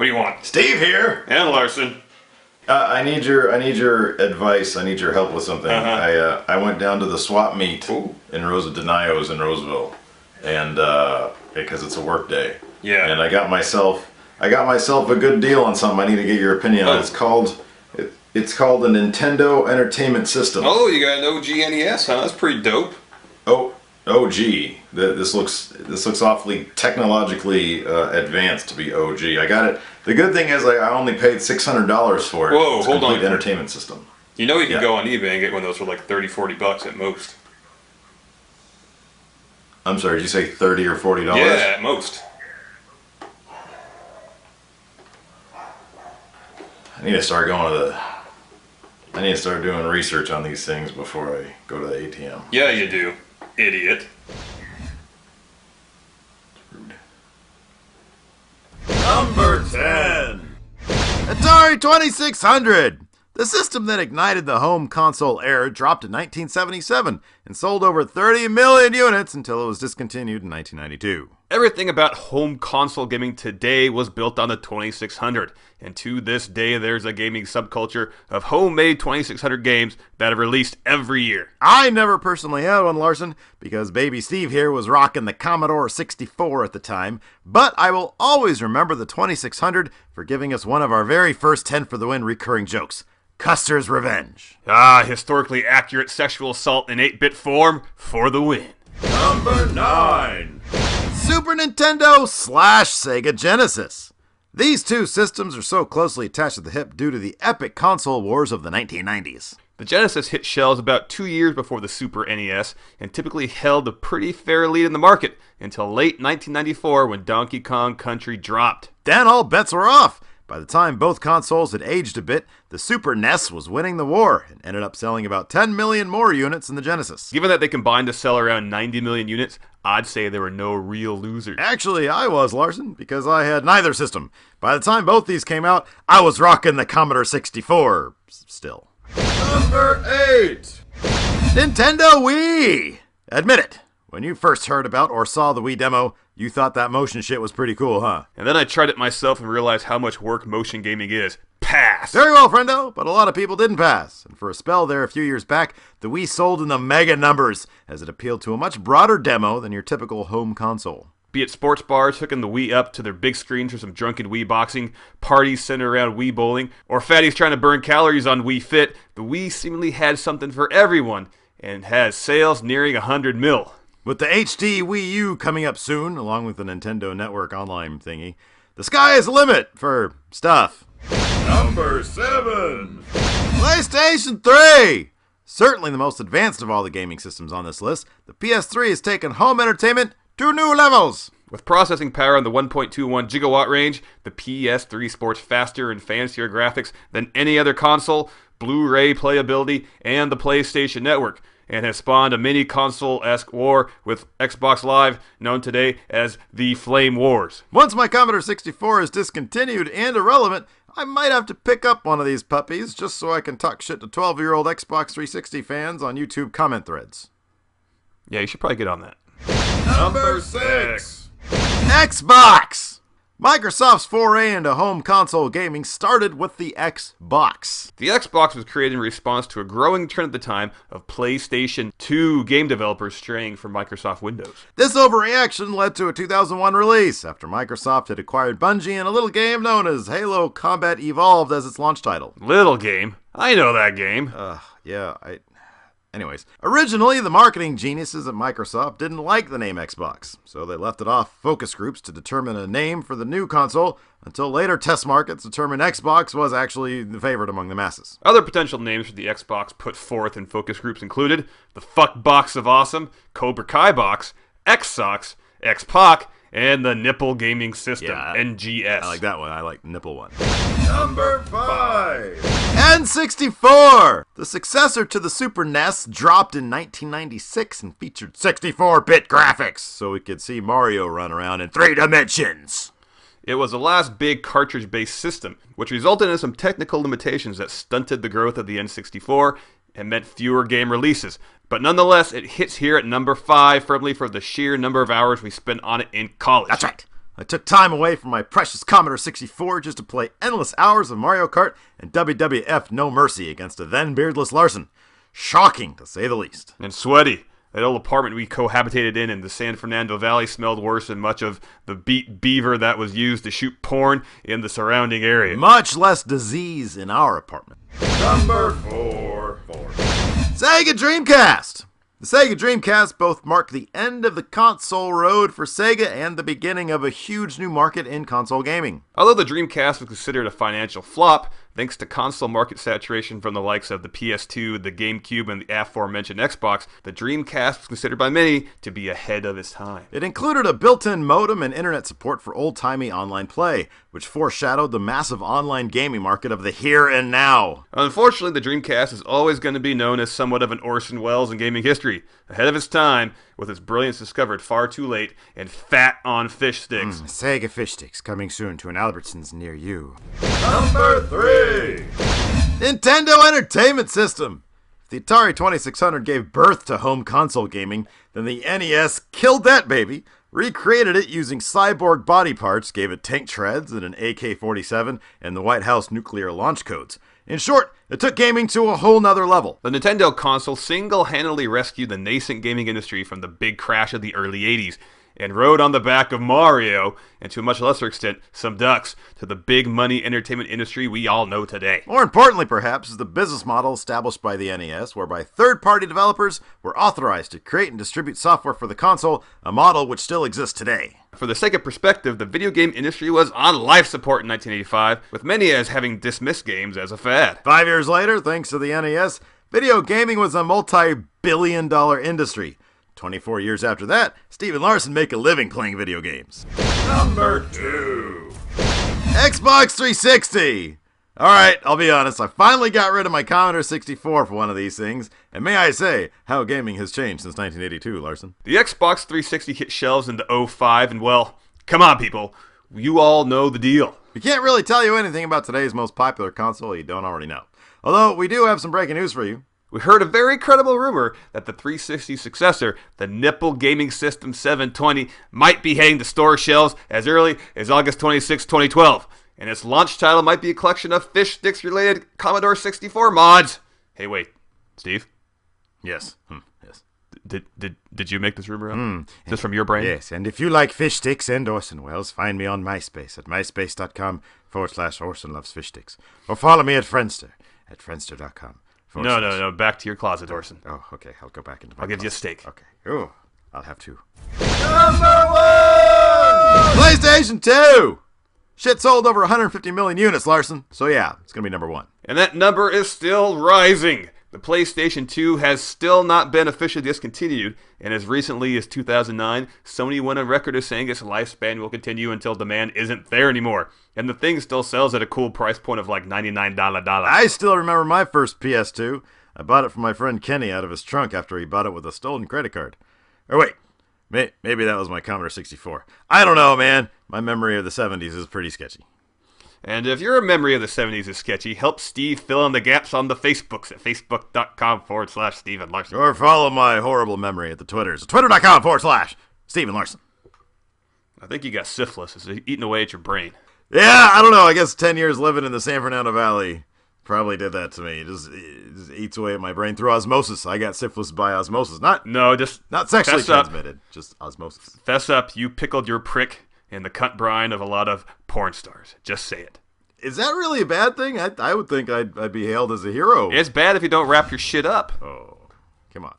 What do you want? Steve here. And Larson. I need your advice. I need your help with something. I went down to the swap meet in Denio's in Roseville, and because it's a work day. Yeah. And I got myself a good deal on something. I need to get your opinion on. It's called a Nintendo Entertainment System. Oh, you got an OG NES, huh? That's pretty dope. OG. This looks awfully technologically advanced to be OG. I got it. The good thing is I only paid $600 for it. Whoa, it's hold on. Complete entertainment system. You know you can go on eBay and get one of those for like $30-40 at most. I'm sorry, did you say $30 or $40? Yeah, at most. I need to start doing research on these things before I go to the ATM. Yeah, you do, idiot. Number 10. Atari 2600. The system that ignited the home console era dropped in 1977 and sold over 30 million units until it was discontinued in 1992. Everything about home console gaming today was built on the 2600, and to this day there's a gaming subculture of homemade 2600 games that are released every year. I never personally had one, Larson, because baby Steve here was rocking the Commodore 64 at the time, but I will always remember the 2600 for giving us one of our very first 10 for the win recurring jokes. Custer's Revenge. Historically accurate sexual assault in 8-bit form for the win. Number 9. Super Nintendo / Sega Genesis. These two systems are so closely attached at the hip due to the epic console wars of the 1990s. The Genesis hit shelves about 2 years before the Super NES and typically held a pretty fair lead in the market until late 1994 when Donkey Kong Country dropped. Then all bets were off. By the time both consoles had aged a bit, the Super NES was winning the war and ended up selling about 10 million more units than the Genesis. Given that they combined to sell around 90 million units, I'd say there were no real losers. Actually, I was, Larson, because I had neither system. By the time both these came out, I was rocking the Commodore 64 still. Number 8. Nintendo Wii. Admit it. When you first heard about or saw the Wii demo, you thought that motion shit was pretty cool, huh? And then I tried it myself and realized how much work motion gaming is. Pass! Very well, friendo, but a lot of people didn't pass. And for a spell there a few years back, the Wii sold in the mega numbers, as it appealed to a much broader demo than your typical home console. Be it sports bars hooking the Wii up to their big screens for some drunken Wii boxing, parties centered around Wii bowling, or fatties trying to burn calories on Wii Fit, the Wii seemingly had something for everyone, and has sales nearing 100 mil. With the HD Wii U coming up soon, along with the Nintendo Network Online thingy, the sky is the limit for stuff. Number 7. PlayStation 3. Certainly the most advanced of all the gaming systems on this list, the PS3 has taken home entertainment to new levels. With processing power in the 1.21 gigawatt range, the PS3 sports faster and fancier graphics than any other console, Blu-ray playability, and the PlayStation Network, and has spawned a mini-console-esque war with Xbox Live, known today as the Flame Wars. Once my Commodore 64 is discontinued and irrelevant, I might have to pick up one of these puppies just so I can talk shit to 12-year-old Xbox 360 fans on YouTube comment threads. Yeah, you should probably get on that. Number 6. Xbox. Microsoft's foray into home console gaming started with the Xbox. The Xbox was created in response to a growing trend at the time of PlayStation 2 game developers straying from Microsoft Windows. This overreaction led to a 2001 release after Microsoft had acquired Bungie and a little game known as Halo Combat Evolved as its launch title. Little game? I know that game. Anyways, originally the marketing geniuses at Microsoft didn't like the name Xbox, so they left it off focus groups to determine a name for the new console, until later test markets determined Xbox was actually the favorite among the masses. Other potential names for the Xbox put forth in focus groups included the Fuck Box of Awesome, Cobra Kai Box, X-Sox, X-Pac, and the Nipple Gaming System, NGS. I like that one. I like Nipple one. Number 5. N64. The successor to the Super NES dropped in 1996 and featured 64-bit graphics, so we could see Mario run around in 3 dimensions. It was the last big cartridge-based system, which resulted in some technical limitations that stunted the growth of the N64 and meant fewer game releases. But nonetheless, it hits here at number 5 firmly for the sheer number of hours we spent on it in college. That's right. I took time away from my precious Commodore 64 just to play endless hours of Mario Kart and WWF No Mercy against a then beardless Larson. Shocking, to say the least. And sweaty. That old apartment we cohabitated in the San Fernando Valley smelled worse than much of the beat beaver that was used to shoot porn in the surrounding area. Much less disease in our apartment. Number 4. Sega Dreamcast! The Sega Dreamcast both marked the end of the console road for Sega and the beginning of a huge new market in console gaming. Although the Dreamcast was considered a financial flop, thanks to console market saturation from the likes of the PS2, the GameCube, and the aforementioned Xbox, the Dreamcast was considered by many to be ahead of its time. It included a built-in modem and internet support for old-timey online play, which foreshadowed the massive online gaming market of the here and now. Unfortunately, the Dreamcast is always going to be known as somewhat of an Orson Welles in gaming history, ahead of its time, with its brilliance discovered far too late, and fat on fish sticks. Sega fish sticks coming soon to an Albertsons near you. Number 3. Nintendo Entertainment System! If the Atari 2600 gave birth to home console gaming, then the NES killed that baby, recreated it using cyborg body parts, gave it tank treads and an AK-47 and the White House nuclear launch codes. In short, it took gaming to a whole nother level. The Nintendo console single-handedly rescued the nascent gaming industry from the big crash of the early 80s, and rode on the back of Mario, and to a much lesser extent, some ducks, to the big money entertainment industry we all know today. More importantly, perhaps, is the business model established by the NES, whereby third-party developers were authorized to create and distribute software for the console, a model which still exists today. For the sake of perspective, the video game industry was on life support in 1985, with many as having dismissed games as a fad. 5 years later, thanks to the NES, video gaming was a multi-billion-dollar industry. 24 years after that, Steve and Larson make a living playing video games. Number 2. Xbox 360! Alright, I'll be honest, I finally got rid of my Commodore 64 for one of these things, and may I say, how gaming has changed since 1982, Larson. The Xbox 360 hit shelves in the 05, and well, come on people, you all know the deal. We can't really tell you anything about today's most popular console you don't already know. Although, we do have some breaking news for you. We heard a very credible rumor that the 360 successor, the Nipple Gaming System 720, might be hitting the store shelves as early as August 26, 2012, and its launch title might be a collection of fish sticks-related Commodore 64 mods. Hey, wait, Steve? Yes. Yes. Did you make this rumor up? Is this from your brain? Yes, and if you like fish sticks and Orson Welles, find me on MySpace at myspace.com/Orson Loves Fish Sticks. Or follow me at Friendster at friendster.com. No. Back to your closet, Orson. Oh, okay. I'll go back into my I'll give you a closet. steak. Okay. Ooh, I'll have two. Number 1. PlayStation 2! Shit sold over 150 million units, Larson. So yeah, it's gonna be number 1. And that number is still rising. The PlayStation 2 has still not been officially discontinued, and as recently as 2009, Sony went on record as saying its lifespan will continue until demand isn't there anymore. And the thing still sells at a cool price point of like $99. I still remember my first PS2. I bought it from my friend Kenny out of his trunk after he bought it with a stolen credit card. Or wait, maybe that was my Commodore 64. I don't know, man. My memory of the 70s is pretty sketchy. And if your memory of the 70s is sketchy, help Steve fill in the gaps on the Facebooks at facebook.com/Steve and Larson. Or follow my horrible memory at the Twitters at twitter.com/Steve and Larson. I think you got syphilis. It's eating away at your brain. Yeah, I don't know. I guess 10 years living in the San Fernando Valley probably did that to me. It just eats away at my brain through osmosis. I got syphilis by osmosis. Not sexually transmitted, just osmosis. Fess up, you pickled your prick in the cunt brine of a lot of porn stars. Just say it. Is that really a bad thing? I would think I'd be hailed as a hero. It's bad if you don't wrap your shit up. Oh, come on.